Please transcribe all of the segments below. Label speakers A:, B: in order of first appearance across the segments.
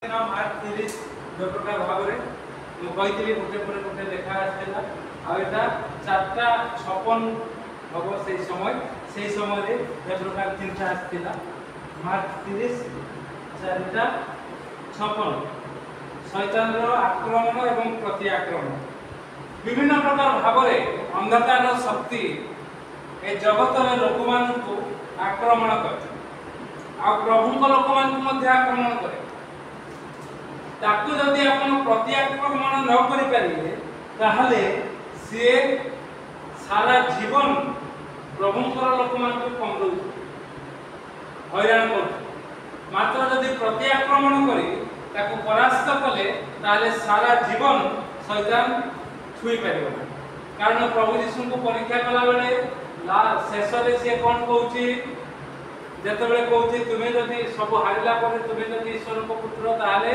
A: मार्च 30 जो प्रकार भाव में मुझे गोटे पर गोटे लेखा आसाला आटा 4:56 हम से समय जो प्रकार चिंता आसाला मार्च 30 4:56 शैतान आक्रमण एवं प्रति आक्रमण विभिन्न प्रकार भाव में अंधकार शक्ति ए जगत में लोक मान आक्रमण कर प्रभु लोक मान आक्रमण करे ताकू जदि आपण प्रति आक्रमण न करि परिले ताहले से सारा जीवन प्रभुंकर लोक मान को कंदौ हैरान कर मात्र जदि प्रति आक्रमण करी ताकू परास्त कले ताहले सारा जीवन शैतान छुई परिबो कारण प्रभु यीशु को परीक्षा कला बेले शेष रे से कोन कहूची जेतबेले कहूची तुमे जदि सब हारिला पर तुमे जदि ईश्वर को पुत्र ताहले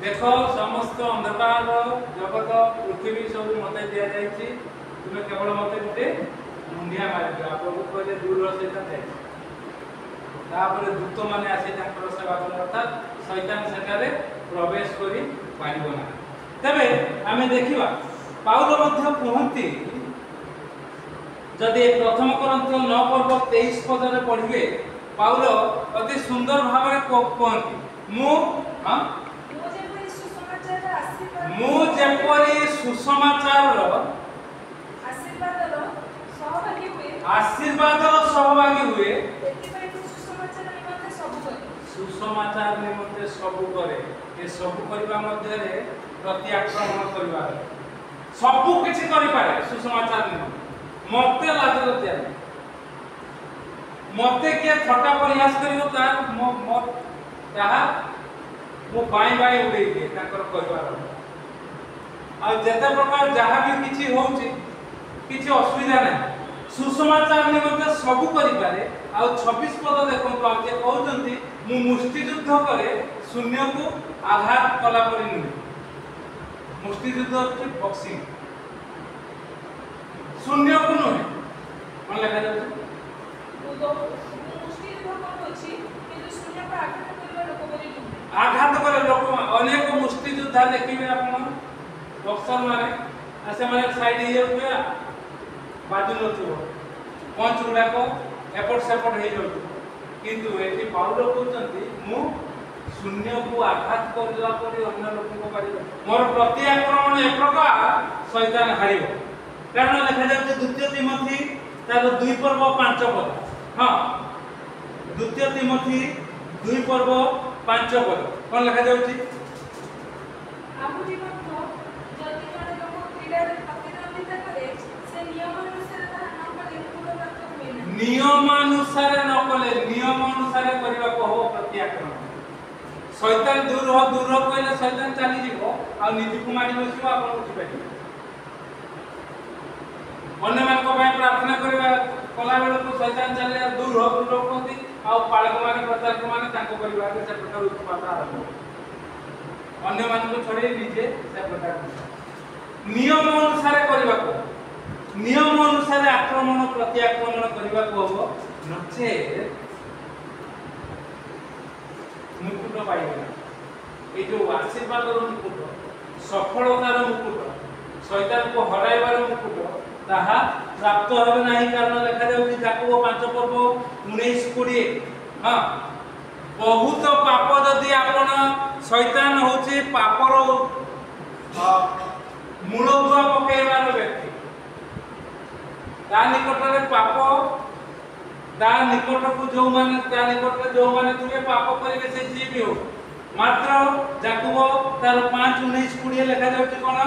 A: देखो समस्त अंधकार जगत पृथ्वी सब मत दि जाए तुम्हें केवल मत गोटे मुंडिया मार प्रभु कहले दूर शैतान जाए दूत मैंने आसी सेवा कर अर्थात शैतान सेठारे प्रवेश करि पारिबो ना तबे आमे देखिबा पाउल मध्य कहंती जदि प्रथम कोरिन्थियो 9 पर्व 23 पद रे पढिबे पाउल अति सुंदर भाव रे कहंती मु जेपरी सुसमाचार आशीर्वाद सहभागी हुए सुसमाचार निमंते सबु करे ए सबु करबा मध्य रे प्रति आक्रमण करबा सबु किछि करि पारे सुसमाचार निमंते मते लाजर दिया मते के थटा प्रयास करियो तार मो ताहा मो बाई बाई उड़े दिए ताकर करबार आ जेते प्रकार जहाँ भी किछि होउची किछि असुविधा नहीं सुसमाचार निमंते सबु करि पारे आ 26 पद देखंतु आ जे कहउचंती मु मुष्टि युद्ध करे शून्य को आघात कला परि नुहे मुष्टि युद्ध की बॉक्सिंग शून्य को नुहे मन लगा जाउची
B: मुष्टि युद्ध कोन अछि किंतु शून्य को आघात करबा लोक परि नुहे
A: आघात करे लोक अनेक मुष्टि योद्धा देखिबे आपण बक्सर माने आसे माने साइड हे होया बाजू नथुबो पंच गुडा को एपट सेपट हे जाउ किंतु एठी पाउल कहउचंती मु शून्य को आघात करला परि अन्य लोक को पारि मोर प्रति आक्रमण एक प्रकार शैतान हारिबो कारण लिखा जाउची द्वितीय तिमोथी तार 2 पर्व 5 पद हां द्वितीय तिमोथी 2 पर्व 5 पद कोन लिखा जाउची
B: आमु जीवन को जति जने लोक क्रीडा रे प्रतिद्वंदिता करे से नियम अनुसार न कले पूर्ण प्राप्त हुए ना
A: नियम अनुसार न कले नियम अनुसार करबा को हो प्रति आक्रमण शैतान दूर कहले शैतान चली जीवो आ नीति को मारी बसिबो आपण उठी पाइबो अन्य मान को भाई प्रार्थना करबा कला बेल को शैतान चले दूर कहती आ पालक माने प्रचारक माने ताको परिवार से प्रकार उत्पाद आरंभ अन्य मान को छोड़े लीजिए से प्रकार नियम अनुसार करबा को नियम अनुसार आक्रमण प्रति आक्रमण करबा को हो नचे मुकुट पाइबा ए जो आशीर्वाद रो मुकुट सफलतार मुकुट शैतान को हराइबार मुकुट ताहा प्राप्त होबे नाही कारण लिखा जाउची जाकबो 5 पर्व 19 20 हां बहुत पाप जदि आपण शैतान होची पापर मूल दुआ पकेबार व्यक्ति ता निकट रे पाप ता निकट को जो माने ता निकट रे जो माने तुमे पाप करिवे से जी भी हो मात्र जाकबो तार 5 19 20 लिखा जाउची कोन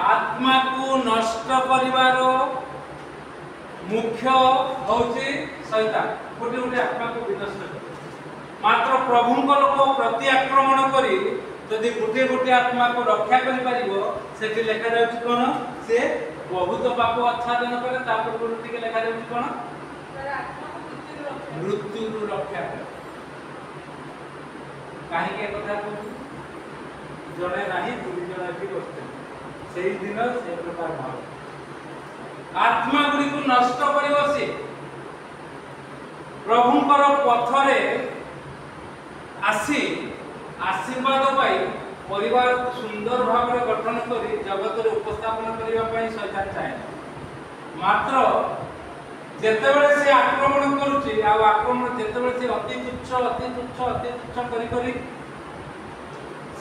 A: आत्मा को नष्ट करिवार मुख्य होची शैतान गोटे गोटे आत्मा को विनष्ट कर मात्र प्रभु को लोक प्रति आक्रमण करी यदि गोटे गोटे आत्मा को रक्षा करि परिबो सेठी लेखा जाउची कोन से बहुत पाप आच्छादन करे तापर गुरुति के लेखा जाउची कोन मृत्यु रक्षा करे काहे के कथा कहू जड़े नहीं दुई जन एटी बसते से दिन से प्रकार भाव आत्मा गुड़ी को नष्ट करिवो से प्रभुंकर पथरे आसी आशीर्वाद पाई परिवार को सुंदर भाव में गठन करी जगत रे उपस्थापन करिवा पई शैतान चाहे मात्र जेतेबेले से आक्रमण करूची आ आक्रमण जेतेबेले से अति तुच्छ करी करी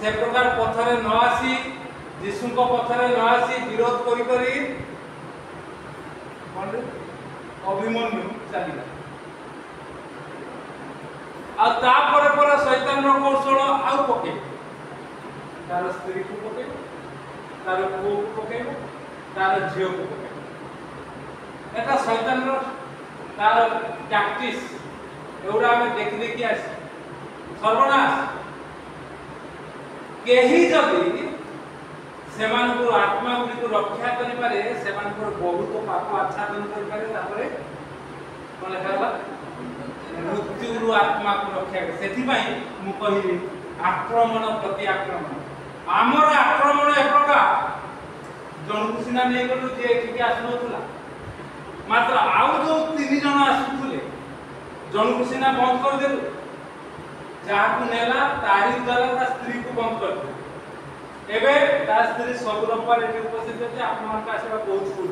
A: से प्रकार पथरे न आसी यीशु को पथरे न आसी विरोध करी करी कोन अभिमन्यु चलिला आ तापर पर शैतान रो कौशल आउ पके तार स्त्री को पके तार पुओ को पके तार झियो को पके एटा शैतान रो तार टैक्टिस एउडा हमें देखि देखि आसी सर्वनाश केही जदि सेमान को आत्मा गुडी को रक्षा करि पारे सेमान को बहुत पाप आच्छादन करि पारे तापरे कोन लेखाला मृत्यु आत्मा को रक्षा करे सेथि पई मु कहिली आक्रमण प्रति आक्रमण आमर आक्रमण एक प्रकार जन सिना नै गलु जे एठी आसुनथुला मात्र आउ जो तीन जन आसुथुले जन सिना बंद कर देलु जहा को नेला तारी द्वारा ता स्त्री को बंद कर दे एबे ता स्त्री सब रविवार एठी उपस्थित होते आपन का आसीबा बहुत फूल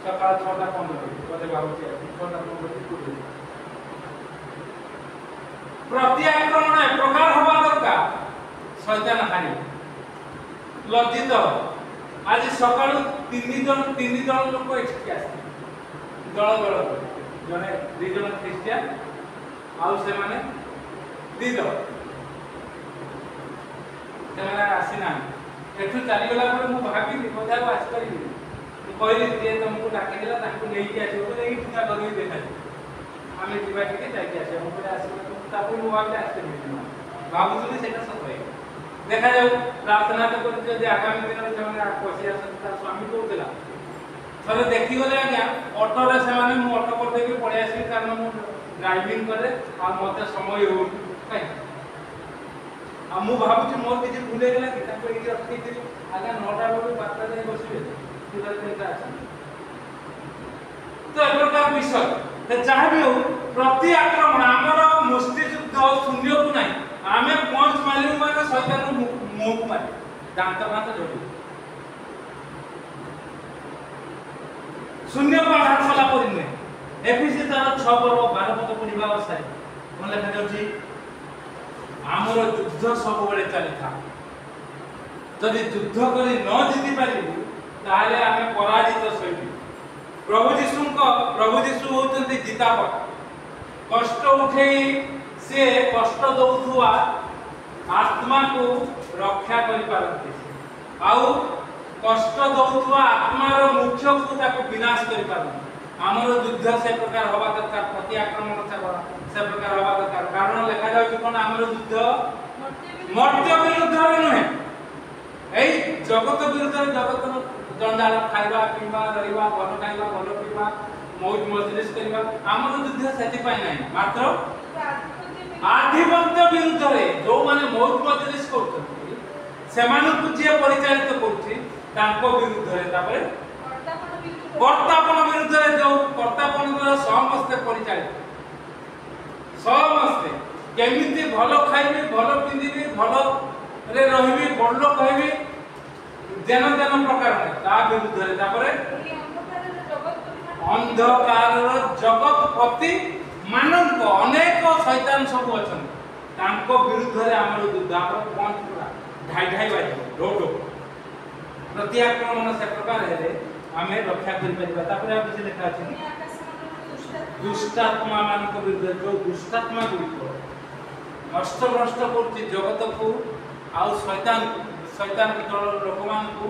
A: सकाळ 6:15 बजे बाबूजी 6:15 फूल प्रति आक्रमण एक प्रकार होबा दरकार शैतान हानि लज्जित आज सकाळ तीन जन लोक एठी आसे दल जने दि जन क्रिश्चियन आउ से माने दि दल से माने आसीना एठु चली गला पर मु भाबी कोठा को आस करी मु कहली जे तुमको डाके देला ताको नै कि आछो तो नै पूजा करबी देखा आमे दिबा के जाई के आछे हम आसी ताको मु भाबी आस करी भाबुली सेटा सब है देखा जाऊ प्रार्थना तो करते जे आगामी दिन में माने पसिया संता स्वामी को देला थरे देखि गले आज्ञा ऑटो रे से माने मु ऑटो कर देके पळे आसी कारण मु ड्राइविंग करे आ मते समय हो काई आ मु भाबुची मोर किछि भूले गेला कि ताको एठी अटकी थी आगा 9टा बजे 12टा जाई बसिबे पूरा केटा আছে तो एक प्रकार विषय ते चाहे भी हो प्रति आक्रमण हमर मुष्टि युद्ध शून्य को नहीं आमे पंच मारिउ माने शैतान मुंह को मारे दांत दांत जोड़ी शून्य को आघात कला परिने एफिसी तार 6 पर्व 12 पद पढिबा अवसर कोन लेखा जाउची हमर युद्ध सब बेले चली था जदि युद्ध करी न जीति पारिबु ताले आमे पराजित सैबी प्रभु यीशु होचंती जीतापट कष्ट उठेई से कष्ट दउथुआ आत्मा को रक्षा करि पारंती आउ कष्ट दउथुआ आत्मार मुख्य को ताको विनाश करि पारंती हमर युद्ध से प्रकार होबा दरकार प्रति आक्रमण से प्रकार होबा दरकार कारण लेखा जाउची कोन हमर युद्ध मर्त्य विरुद्ध नहे एई जगत विरुद्ध जगत जंजाल खाइबा पीबा रहिबा भल खाइबा भल पीबा मौज मजलिस करिबा हमर युद्ध सेति पाई नाही मात्र आधिपत्य विरुद्ध रे जो माने मौज मजलिस करथि सेमान को जे परिचालित करथि तांको विरुद्ध रे तापरे कर्तापन विरुद्ध रे जो कर्तापन द्वारा समस्त परिचालित समस्त केमिति भल खाइबे भल पिंदिबे भल रे रहिबे बडलो कहबे जन प्रकार ता विरुद्ध रे तापरे अंधकार जगत पति मानव अनेक शैतान सब अछन तांको विरुद्ध रे हमर युद्ध हमर पंच पूरा ढाई ढाई बाजी रोड प्रति आक्रमण से प्रकार है हमें रक्षा कर परिबा तापर आ किछ लिखा अछि दुष्टात्मा मान को विरुद्ध जो दुष्टात्मा गुडी नष्ट भ्रष्ट करछि जगत को आउ शैतान दल लोक मान को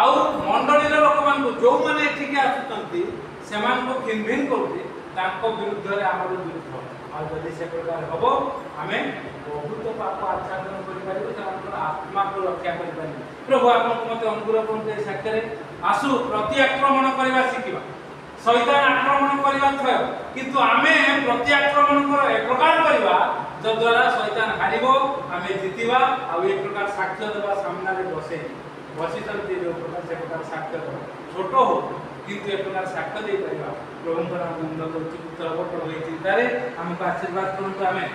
A: आउ मंडली रे लोक मान को जो माने ठीक आछुतंती सेमान को किनभिन करछि ताको विरुद्ध रे हमर युद्ध आ जदि से प्रकार हबो हमें बहुत पाप आच्छादन करि पारिबो ताकर आत्मा को रक्षा करि पारिबो प्रभु आपन मते अनुग्रह करते साक्षरे आसु प्रति आक्रमण करबा शिखिबा शैतान आक्रमण करबा थय किंतु आमे प्रति आक्रमण कर एक प्रकार करबा जद्वारा शैतान हारिबो आमे जितिबा आ एक प्रकार साक्ष्य देबा सामना रे बसी चलती जो प्रकार से प्रकार साक्ष्य देबा छोट हो किंतु एक प्रकार साक्ष्य दे परिबा प्रभु नाम नंद को पुत्र बट होई चिंतारे हमको आशीर्वाद करंतु आमे